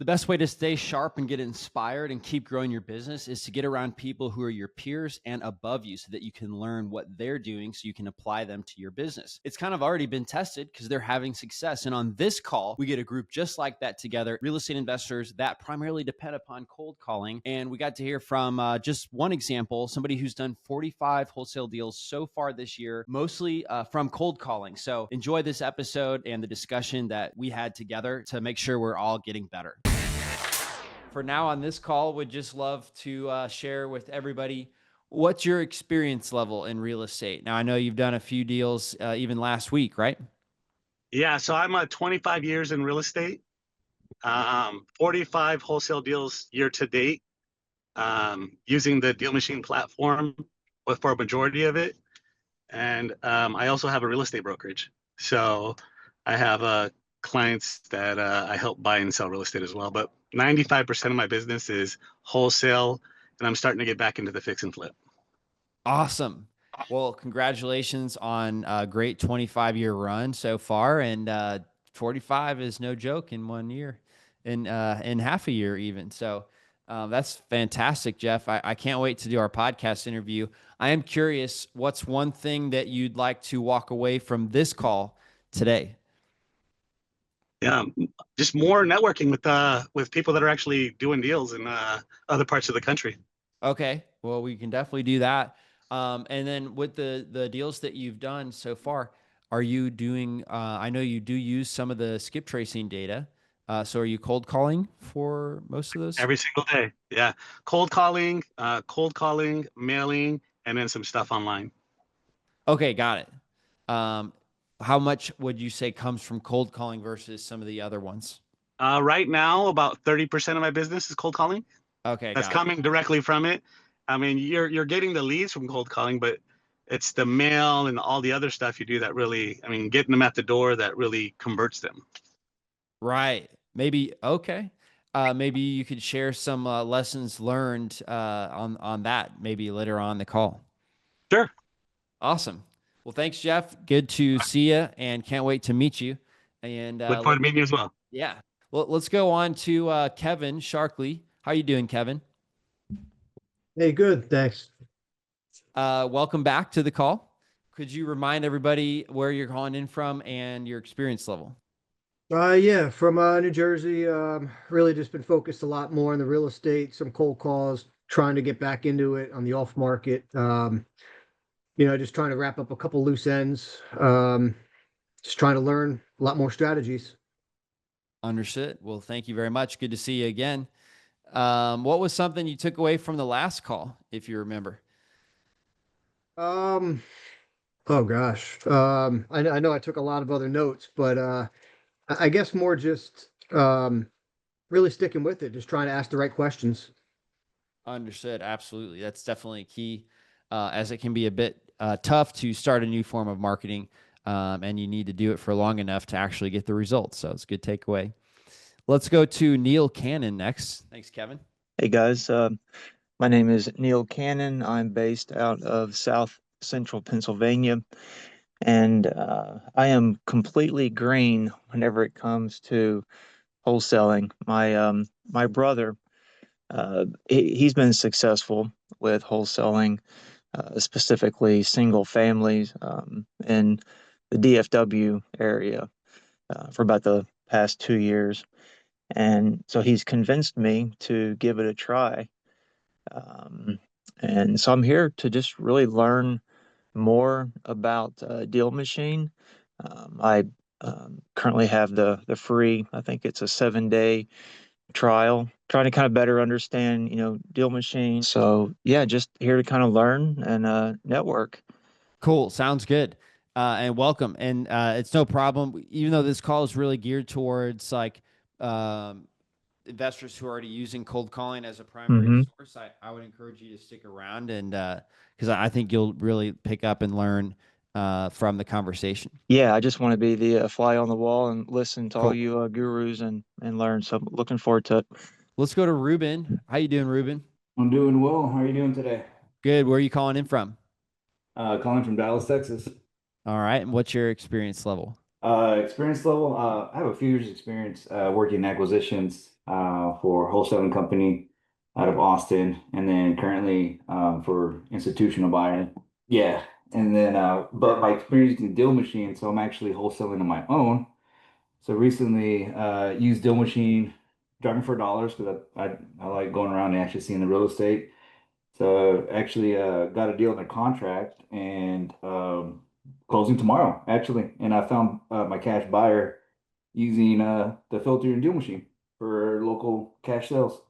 The best way to stay sharp and get inspired and keep growing your business is to get around people who are your peers and above you so that you can learn what they're doing so you can apply them to your business. It's kind of already been tested because they're having success. And on this call, we get a group just like that together, real estate investors that primarily depend upon cold calling. And we got to hear from just one example, somebody who's done 45 wholesale deals so far this year, mostly from cold calling. So enjoy this episode and the discussion that we had together to make sure we're all getting better. For now on this call, would just love to share with everybody what's your experience level in real estate. Now, I know you've done a few deals even last week, right? Yeah, so I'm 25 years in real estate, 45 wholesale deals year to date, using the DealMachine platform for a majority of it. And I also have a real estate brokerage. So I have clients that I help buy and sell real estate as well. But 95% of my business is wholesale, and I'm starting to get back into the fix and flip. Awesome. Well, congratulations on a great 25-year run so far. And 45 is no joke in 1 year, in half a year even. So that's fantastic, Jeff. I can't wait to do our podcast interview. I am curious, what's one thing that you'd like to walk away from this call today? Yeah, just more networking with people that are actually doing deals in other parts of the country. Okay, well, we can definitely do that. And then with the deals that you've done so far, are you doing? I know you do use some of the skip tracing data. So are you cold calling for most of those? Every single day. Yeah, cold calling, mailing, and then some stuff online. Okay, got it. How much would you say comes from cold calling versus some of the other ones? Right now, about 30% of my business is cold calling. Okay, That's coming directly from it. I mean, you're getting the leads from cold calling, but it's the mail and all the other stuff you do that really, I mean, getting them at the door that really converts them. Right. Maybe, okay. Maybe you could share some lessons learned on that maybe later on the call. Sure. Awesome. Well, thanks, Jeff. Good to see you, and can't wait to meet you. And Look forward to meeting you as well. yeah. Well, let's go on to Kevin Sharkley. How you doing, Kevin? Hey, good. Thanks. Welcome back to the call. Could you remind everybody where you're calling in from and your experience level? Yeah, from New Jersey. Really just been focused a lot more on the real estate, some cold calls, trying to get back into it on the off market. Just trying to wrap up a couple loose ends. Just trying to learn a lot more strategies. Understood. Well, thank you very much. Good to see you again. What was something you took away from the last call, if you remember? Oh gosh. I know I took a lot of other notes, but I guess more just really sticking with it, just trying to ask the right questions. Understood. Absolutely. That's definitely key, as it can be a bit tough to start a new form of marketing, and you need to do it for long enough to actually get the results. So it's a good takeaway. Let's go to Neil Cannon next. Thanks, Kevin. Hey guys, my name is Neil Cannon. I'm based out of South Central Pennsylvania, and I am completely green whenever it comes to wholesaling. My brother, he's been successful with wholesaling, specifically single families in the DFW area for about the past 2 years. And so he's convinced me to give it a try. And so I'm here to just really learn more about DealMachine. I currently have the free, I think it's a 7-day trial, trying to kind of better understand, DealMachine. So yeah, just here to kind of learn and network. Cool. Sounds good. And welcome. And it's no problem, even though this call is really geared towards like investors who are already using cold calling as a primary source. I would encourage you to stick around, and because I think you'll really pick up and learn from the conversation. Yeah, I just want to be the fly on the wall and listen to all you gurus and learn. So I'm looking forward to it. Let's go to Ruben. How you doing, Ruben? I'm doing well. How are you doing today? Good. Where are you calling in from? Calling from Dallas, Texas. All right. And what's your experience level? Experience level, I have a few years experience working in acquisitions, for a wholesaling company out of Austin, and then currently for institutional buying. Yeah, and then but my experience in DealMachine, so I'm actually wholesaling on my own. So recently, used DealMachine, driving for dollars because I like going around and actually seeing the real estate. So actually, got a deal under contract and closing tomorrow actually, and I found my cash buyer using the filter and DealMachine for local cash sales.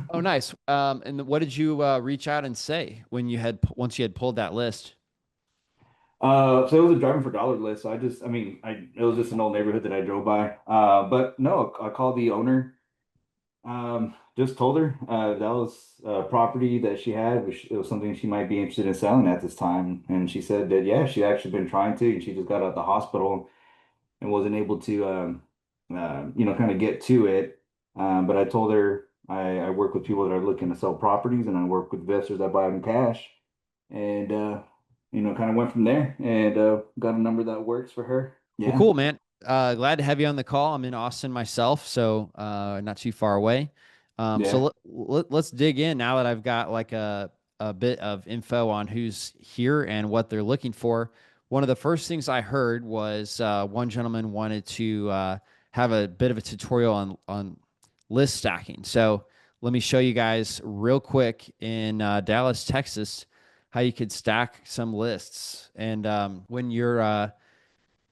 Oh, nice. And what did you reach out and say when you had once you had pulled that list? So it was a driving for dollar list. So I mean, it was just an old neighborhood that I drove by. But no, I called the owner. Just told her that was a property that she had, which it was something she might be interested in selling at this time. And she said that yeah, she actually been trying to, and she just got out of the hospital and wasn't able to, kind of get to it. But I told her I work with people that are looking to sell properties, and I work with investors that buy them cash, and kind of went from there and got a number that works for her. Well, Yeah, cool, man. Glad to have you on the call. I'm in Austin myself, so not too far away. So yeah. let's dig in now that I've got like a bit of info on who's here and what they're looking for. One of the first things I heard was one gentleman wanted to have a bit of a tutorial on list stacking. So let me show you guys real quick in Dallas, Texas, how you could stack some lists. And when you're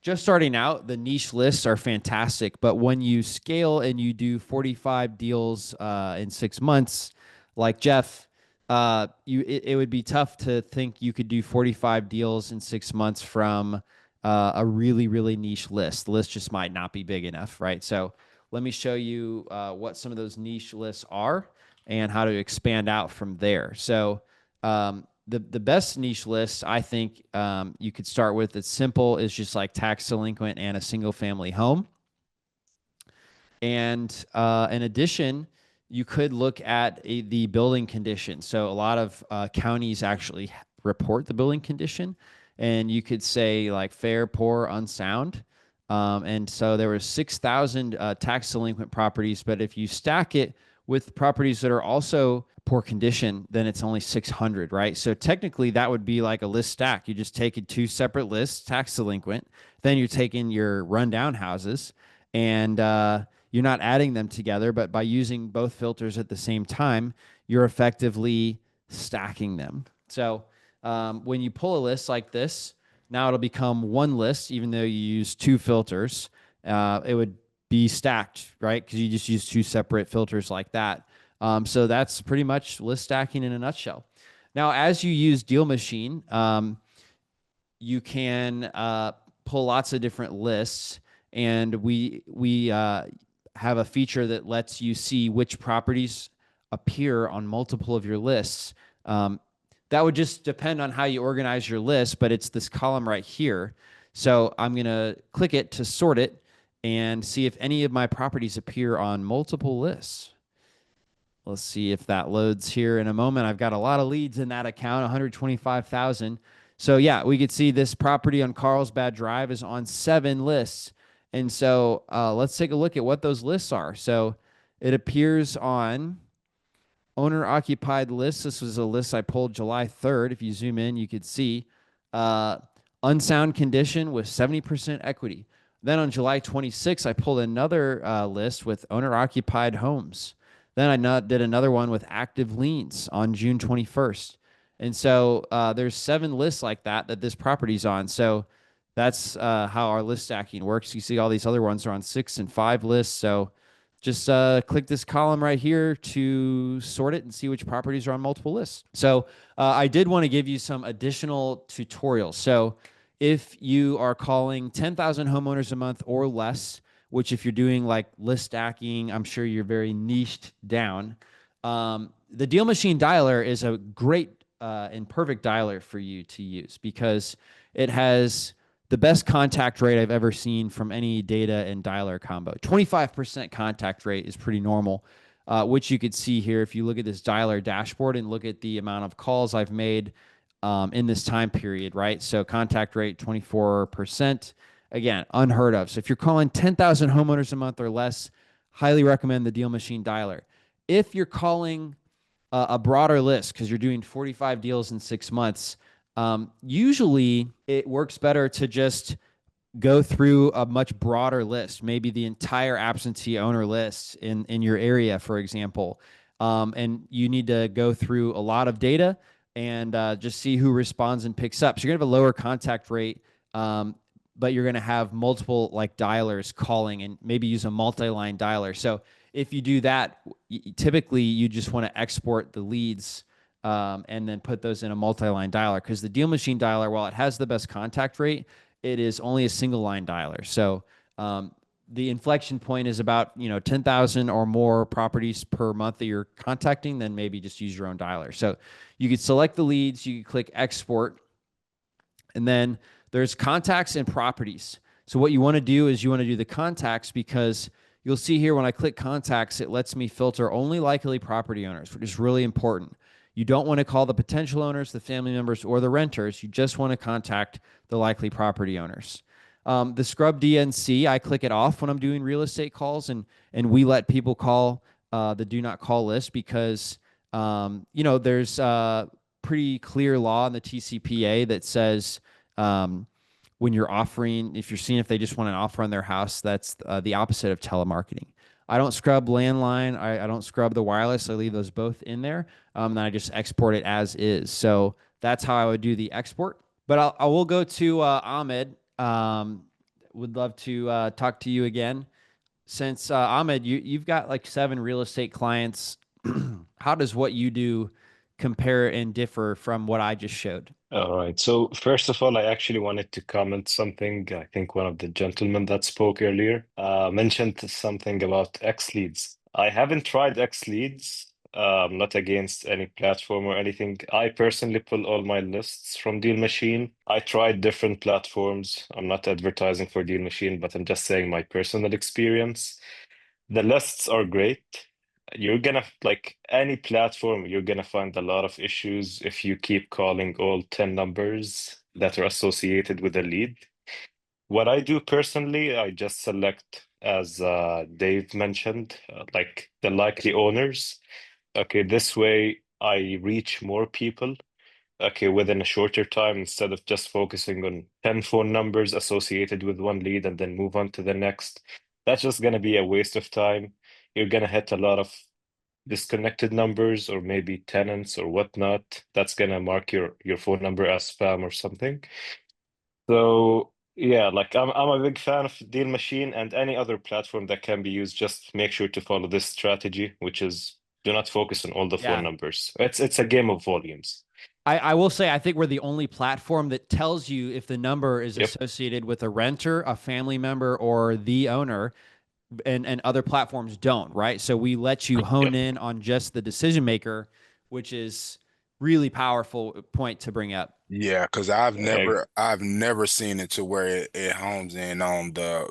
just starting out, the niche lists are fantastic. But when you scale and you do 45 deals in 6 months, like Jeff, it would be tough to think you could do 45 deals in 6 months from a really, really niche list. The list just might not be big enough, right? So let me show you what some of those niche lists are and how to expand out from there. So the best niche list I think you could start with, it's simple, is just like tax delinquent and a single family home. And in addition, you could look at the building condition. So a lot of counties actually report the building condition, and you could say like fair, poor, unsound. And so there were 6,000 tax delinquent properties, but if you stack it with properties that are also poor condition, then it's only 600, right? So technically that would be like a list stack. You just take two separate lists, tax delinquent, then you're taking your rundown houses, and you're not adding them together, but by using both filters at the same time, you're effectively stacking them. So when you pull a list like this, now it'll become one list, even though you use two filters. It would be stacked, right? Because you just use two separate filters like that. So that's pretty much list stacking in a nutshell. Now, as you use DealMachine, you can pull lots of different lists, and we have a feature that lets you see which properties appear on multiple of your lists. That would just depend on how you organize your list, but it's this column right here. So I'm going to click it to sort it and see if any of my properties appear on multiple lists. Let's see if that loads here in a moment. I've got a lot of leads in that account, 125,000. So yeah, we could see this property on Carlsbad Drive is on 7 lists. And so let's take a look at what those lists are. So it appears on owner occupied lists. This was a list I pulled July 3rd. If you zoom in, you could see unsound condition with 70% equity. Then on July 26th, I pulled another list with owner occupied homes. Then I did another one with active liens on June 21st. And so there's 7 lists like that this property's on. So that's how our list stacking works. You see all these other ones are on 6 and 5 lists. So just click this column right here to sort it and see which properties are on multiple lists. So I did want to give you some additional tutorials. So if you are calling 10,000 homeowners a month or less, which if you're doing like list stacking, I'm sure you're very niched down. The DealMachine dialer is a great and perfect dialer for you to use because it has the best contact rate I've ever seen from any data and dialer combo. 25% contact rate is pretty normal, which you could see here if you look at this dialer dashboard and look at the amount of calls I've made in this time period, right? So contact rate, 24%. Again, unheard of. So if you're calling 10,000 homeowners a month or less, highly recommend the Deal Machine Dialer. If you're calling a broader list because you're doing 45 deals in 6 months, usually it works better to just go through a much broader list, maybe the entire absentee owner list in your area, for example. And you need to go through a lot of data and just see who responds and picks up. So you're gonna have a lower contact rate, but you're gonna have multiple like dialers calling and maybe use a multi-line dialer. So if you do that, typically you just want to export the leads and then put those in a multi-line dialer, because the Deal Machine Dialer, while it has the best contact rate, it is only a single line dialer. So the inflection point is about 10,000 or more properties per month that you're contacting, then maybe just use your own dialer. So you could select the leads, you could click export, and then there's contacts and properties. So what you want to do is you want to do the contacts, because you'll see here when I click contacts, it lets me filter only likely property owners, which is really important. You don't want to call the potential owners, the family members, or the renters. You just want to contact the likely property owners. The scrub DNC, I click it off when I'm doing real estate calls, and we let people call the do not call list, because there's pretty clear law in the TCPA that says when you're offering, if you're seeing if they just want an offer on their house, that's the opposite of telemarketing. I don't scrub landline. I don't scrub the wireless. I leave those both in there. And I just export it as is. So that's how I would do the export. But I will go to Ahmed. Would love to talk to you again. Since Ahmed, you've got like 7 real estate clients. How does what you do compare and differ from what I just showed? All right. So first of all, I actually wanted to comment something. I think one of the gentlemen that spoke earlier mentioned something about X leads. I haven't tried X leads. I'm not against any platform or anything. I personally pull all my lists from Deal Machine. I tried different platforms. I'm not advertising for Deal Machine, but I'm just saying my personal experience. The lists are great. You're gonna, like any platform, you're gonna find a lot of issues if you keep calling all 10 numbers that are associated with a lead. What I do personally, I just select, as Dave mentioned, like the likely owners. Okay, this way I reach more people, okay, within a shorter time, instead of just focusing on 10 phone numbers associated with one lead and then move on to the next. That's just gonna be a waste of time. You're gonna hit a lot of disconnected numbers or maybe tenants or whatnot. That's gonna mark your phone number as spam or something. So yeah, like I'm a big fan of Deal Machine and any other platform that can be used. Just make sure to follow this strategy, which is do not focus on all the phone Yeah. numbers. It's a game of volumes. I will say, I think we're the only platform that tells you if the number is Yep. associated with a renter, a family member, or the owner, and other platforms don't, right? So we let you hone Yep. in on just the decision maker, which is really powerful point to bring up. Yeah, because I've Uh, never seen it to where it homes in on the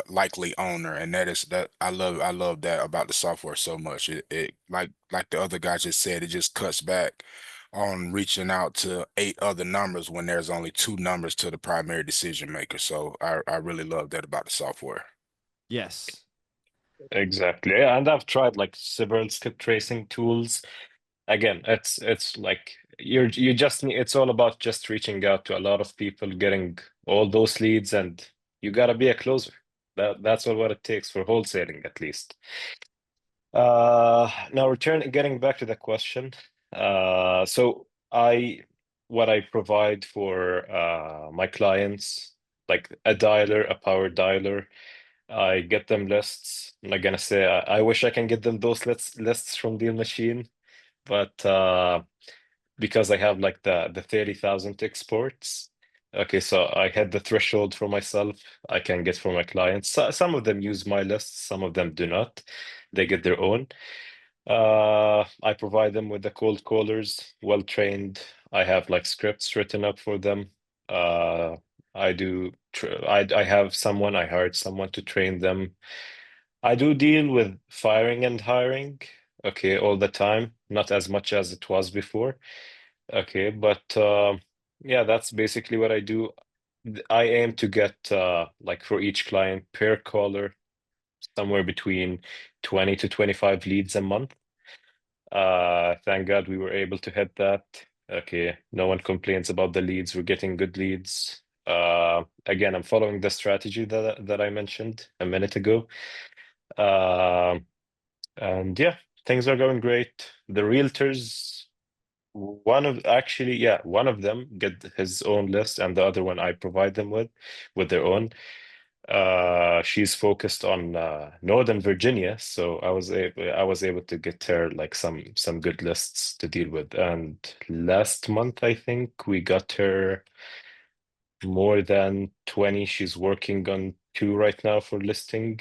likely owner, and that I love that about the software so much. It like the other guy just said, it just cuts back on reaching out to 8 other numbers when there's only 2 numbers to the primary decision maker. So I really love that about the software. Yes. exactly. Yeah, and I've tried like several skip tracing tools. Again, it's like you just need, it's all about just reaching out to a lot of people, getting all those leads, and you gotta be a closer. That's all what it takes for wholesaling, at least. Now getting back to the question. So what I provide for my clients, like a dialer, a power dialer. I get them lists. I'm not gonna say I wish I can get them those lists from Deal Machine, but because I have like the 30,000 exports. Okay, so I had the threshold for myself. I can get for my clients. Some of them use my lists, some of them do not. They get their own. I provide them with the cold callers, well trained. I have like scripts written up for them. I do. I have someone. I hired someone to train them. I do deal with firing and hiring. Okay, all the time. Not as much as it was before. Okay, but yeah, that's basically what I do. I aim to get like for each client per caller somewhere between 20 to 25 leads a month. Thank God we were able to hit that. Okay, no one complains about the leads. We're getting good leads. Again, I'm following the strategy that I mentioned a minute ago. And yeah, things are going great. The realtors, one of them get his own list, and the other one I provide them with their own. She's focused on Northern Virginia, so I was able to get her like some good lists to deal with. And last month, I think we got her more than 20. She's working on 2 right now for listing,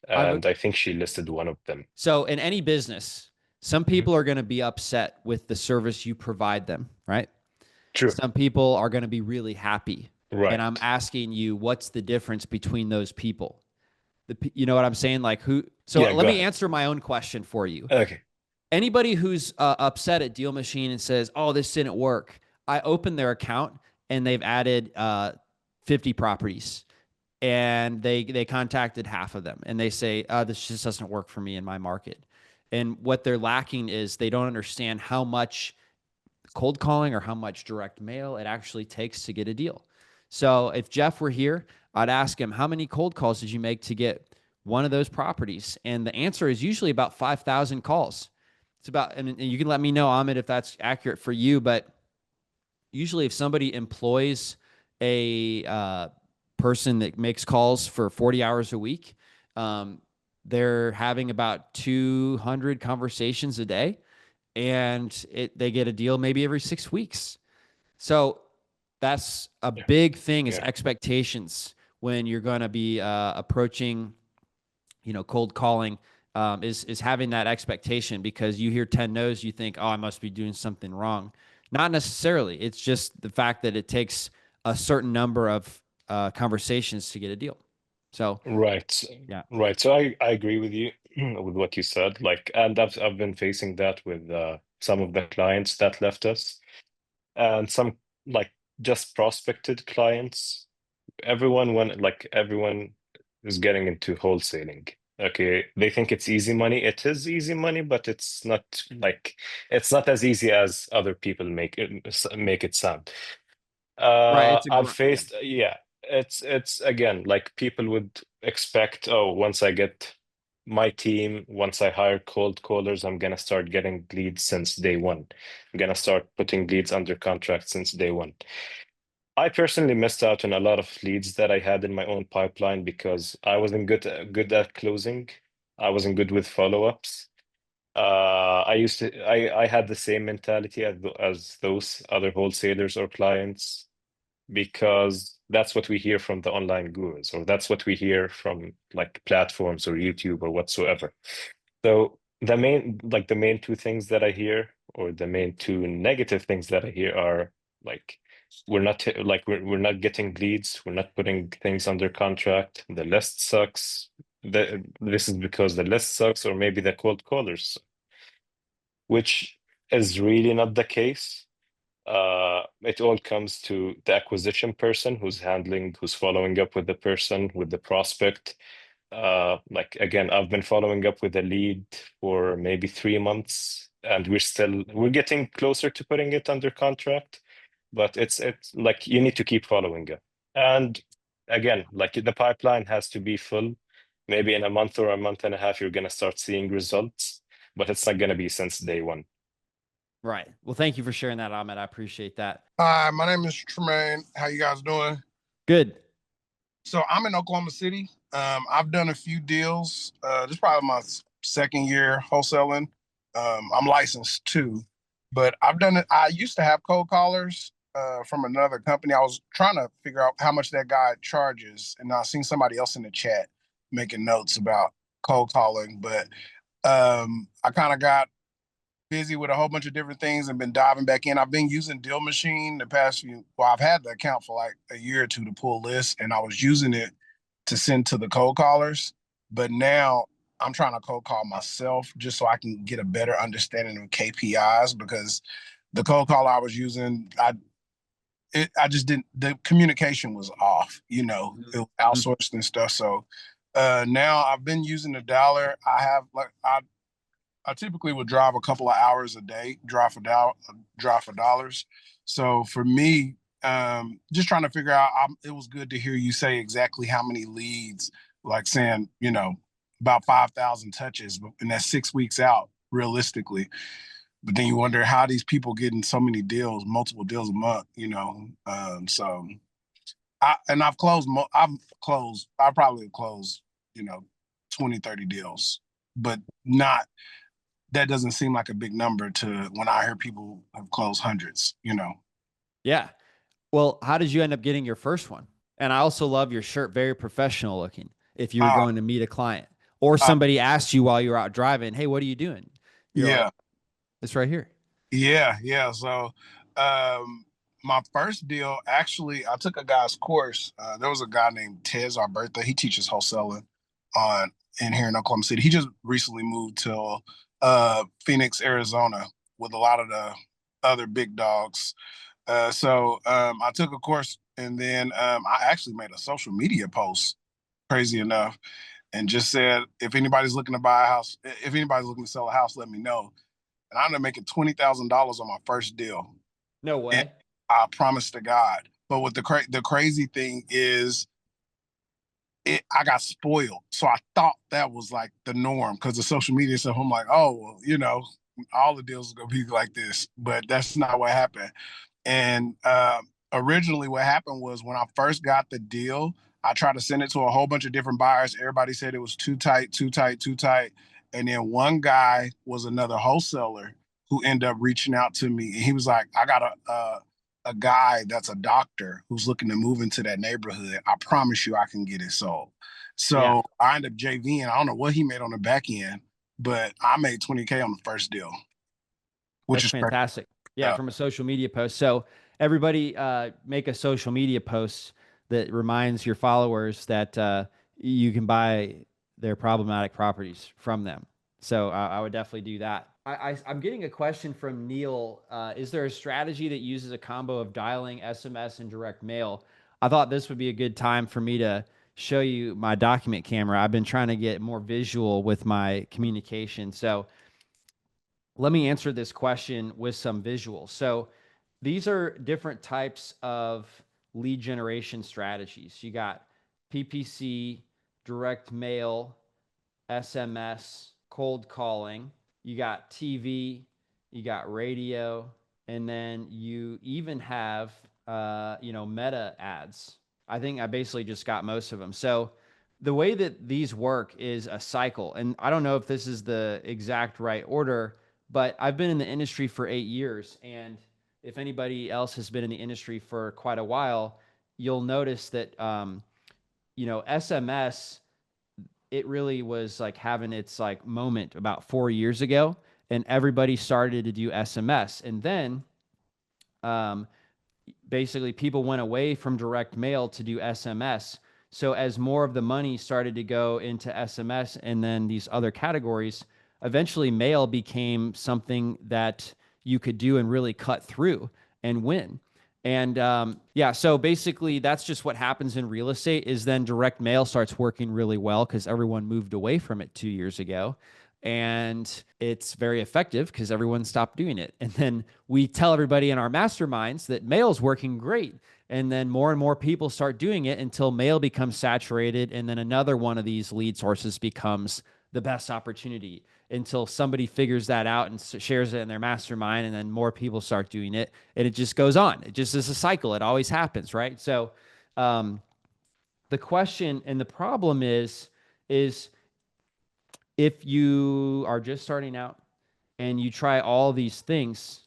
and I think she listed one of them. So in any business, some people are going to be upset with the service you provide them, right? True. Some people are going to be really happy. Right. And I'm asking you, what's the difference between those people? You know what I'm saying? Like who? So Yeah, let go me ahead. answer my own question for you. Okay. Anybody who's upset at DealMachine and says, "Oh, this didn't work," I open their account and they've added 50 properties, and they contacted half of them, and they say, "This just doesn't work for me in my market." And what they're lacking is they don't understand how much cold calling or how much direct mail it actually takes to get a deal. So if Jeff were here, I'd ask him, how many cold calls did you make to get one of those properties? And the answer is usually about 5,000 calls. It's about, and you can let me know, Ahmed, if that's accurate for you, but usually if somebody employs a person that makes calls for 40 hours a week, they're having about 200 conversations a day, and they get a deal maybe every 6 weeks. So that's a big thing, is expectations when you're going to be approaching, cold calling, is having that expectation, because you hear 10 no's, you think, oh, I must be doing something wrong. Not necessarily. It's just the fact that it takes a certain number of conversations to get a deal. So Right. yeah. Right. So I agree with you with what you said. Like, and I've been facing that with some of the clients that left us, and some like just prospected clients. Everyone is getting into wholesaling. Okay, they think it's easy money. It is easy money, but it's not as easy as other people make it sound. Right. I've faced, it's again, like people would expect, oh, once I get my team, once I hire cold callers, I'm gonna start getting leads since day one. I'm gonna start putting leads under contract since day one. I personally missed out on a lot of leads that I had in my own pipeline because I wasn't good at closing. I wasn't good with follow-ups. I had the same mentality as those other wholesalers or clients, because that's what we hear from the online gurus, or that's what we hear from like platforms or YouTube or whatsoever. So the main 2 things that I hear, or the main 2 negative things that I hear, are like, we're not getting leads, we're not putting things under contract, the list sucks. This is because the list sucks, or maybe the cold callers, which is really not the case. It all comes to the acquisition person who's following up with the person, with the prospect. Like, again, I've been following up with a lead for maybe 3 months, and we're getting closer to putting it under contract, but it's like you need to keep following up. And again, like, the pipeline has to be full. Maybe in a month or a month and a half, you're gonna start seeing results, but it's not gonna be since day one. Right. Well, thank you for sharing that, Ahmed. I appreciate that. Hi, my name is Tremaine. How you guys doing? Good. So I'm in Oklahoma City. I've done a few deals. This is probably my second year wholesaling. I'm licensed too, but I've done it. I used to have cold callers from another company. I was trying to figure out how much that guy charges, and I seen somebody else in the chat making notes about cold calling, but I kind of got busy with a whole bunch of different things and been diving back in. I've been using DealMachine the past I've had the account for like a year or two to pull lists, and I was using it to send to the cold callers. But now I'm trying to cold call myself just so I can get a better understanding of KPIs, because the cold caller I was using, I just didn't, the communication was off, it was outsourced and stuff. So Now I've been using the dollar. I have like I typically would drive a couple of hours a day, drive for dollars. So for me, just trying to figure out, it was good to hear you say exactly how many leads, like saying, about 5,000 touches, and that's 6 weeks out realistically. But then you wonder how these people getting so many deals, multiple deals a month. So I probably have closed, 20, 30 deals, but not that doesn't seem like a big number to when I hear people have closed hundreds. Yeah. Well, how did you end up getting your first one? And I also love your shirt, very professional looking. If you were Uh, going to meet a client or uh, somebody asked you while you were out driving, hey, what are you doing? You're like, yeah, it's right here. yeah. So, my first deal, actually, I took a guy's course. There was a guy named Tez Alberta. He teaches wholesaling in here in Oklahoma City. He just recently moved to Phoenix, Arizona, with a lot of the other big dogs. So I took a course, and then I actually made a social media post, crazy enough, and just said, if anybody's looking to buy a house, if anybody's looking to sell a house, let me know. And I ended up making $20,000 on my first deal. No And way. I promised to God. But what the crazy thing is, I got spoiled. So I thought that was like the norm because of social media stuff. I'm like, oh, well, all the deals are gonna be like this, but that's not what happened. And originally, what happened was when I first got the deal, I tried to send it to a whole bunch of different buyers. Everybody said it was too tight, too tight, too tight. And then one guy was another wholesaler who ended up reaching out to me. And he was like, I got a guy that's a doctor who's looking to move into that neighborhood. I promise you I can get it sold. So Yeah. I ended up JVing. I don't know what he made on the back end, but I made 20K on the first deal, which That's is crazy. fantastic. Yeah, from a social media post. So everybody make a social media post that reminds your followers that you can buy their problematic properties from them. So I would definitely do that. I'm getting a question from Neil. Is there a strategy that uses a combo of dialing, SMS, and direct mail? I thought this would be a good time for me to show you my document camera. I've been trying to get more visual with my communication. So let me answer this question with some visuals. So these are different types of lead generation strategies. You got PPC, direct mail, SMS, cold calling. You got TV, you got radio, and then you even have meta ads. I think I basically just got most of them. So the way that these work is a cycle, and I don't know if this is the exact right order, but I've been in the industry for 8 years, and if anybody else has been in the industry for quite a while, you'll notice that SMS, it really was like having its like moment about 4 years ago, and everybody started to do SMS, and then um, basically people went away from direct mail to do SMS. So as more of the money started to go into SMS and then these other categories, eventually mail became something that you could do and really cut through and win. And yeah, so basically that's just what happens in real estate is then direct mail starts working really well because everyone moved away from it 2 years ago. And it's very effective because everyone stopped doing it. And then we tell everybody in our masterminds that mail's working great. And then more and more people start doing it until mail becomes saturated. And then another one of these lead sources becomes the best opportunity until somebody figures that out and shares it in their mastermind. And then more people start doing it. And it just goes on. It just is a cycle. It always happens, right? So the question and the problem is if you are just starting out and you try all these things,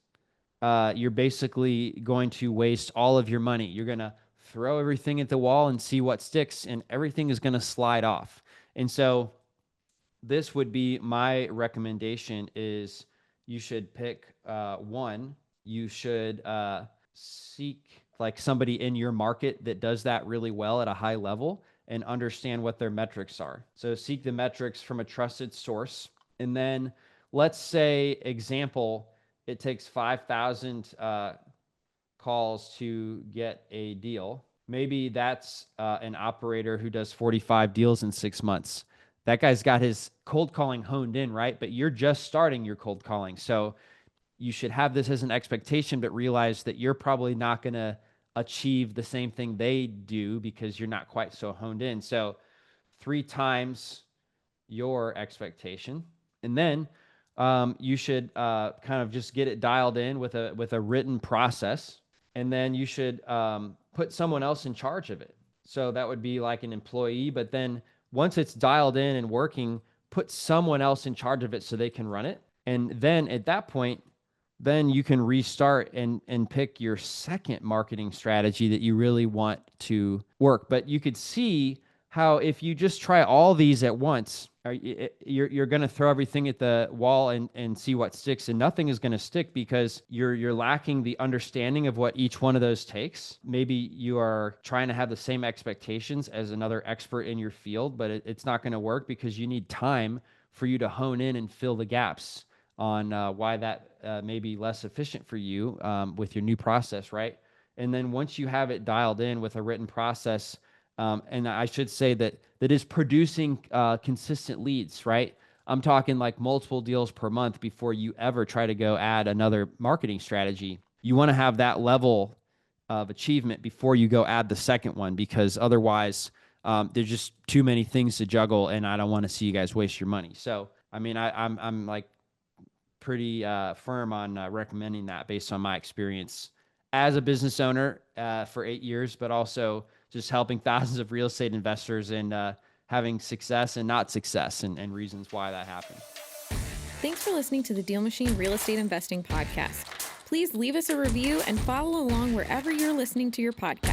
you're basically going to waste all of your money. You're going to throw everything at the wall and see what sticks, and everything is going to slide off. And so this would be my recommendation is you should pick one. You should seek like somebody in your market that does that really well at a high level and understand what their metrics are. So seek the metrics from a trusted source. And then let's say, example, it takes 5,000 calls to get a deal. Maybe that's an operator who does 45 deals in 6 months. That guy's got his cold calling honed in, right? But you're just starting your cold calling. So you should have this as an expectation, but realize that you're probably not going to achieve the same thing they do because you're not quite so honed in. So 3 times your expectation. And then you should kind of just get it dialed in with a written process. And then you should put someone else in charge of it. So that would be like an employee, but then once it's dialed in and working, put someone else in charge of it so they can run it. And then at that point, then you can restart and pick your second marketing strategy that you really want to work. But you could see how if you just try all these at once, you're going to throw everything at the wall and see what sticks, and nothing is going to stick because you're lacking the understanding of what each one of those takes. Maybe you are trying to have the same expectations as another expert in your field, but it's not going to work because you need time for you to hone in and fill the gaps on why that may be less efficient for you with your new process, right? And then once you have it dialed in with a written process, and I should say that is producing consistent leads, right? I'm talking like multiple deals per month before you ever try to go add another marketing strategy. You want to have that level of achievement before you go add the second one, because otherwise there's just too many things to juggle, and I don't want to see you guys waste your money. So, I mean, I'm like pretty firm on recommending that based on my experience as a business owner for 8 years, but also just helping thousands of real estate investors and having success and not success and reasons why that happened. Thanks for listening to the Deal Machine Real Estate Investing Podcast. Please leave us a review and follow along wherever you're listening to your podcast.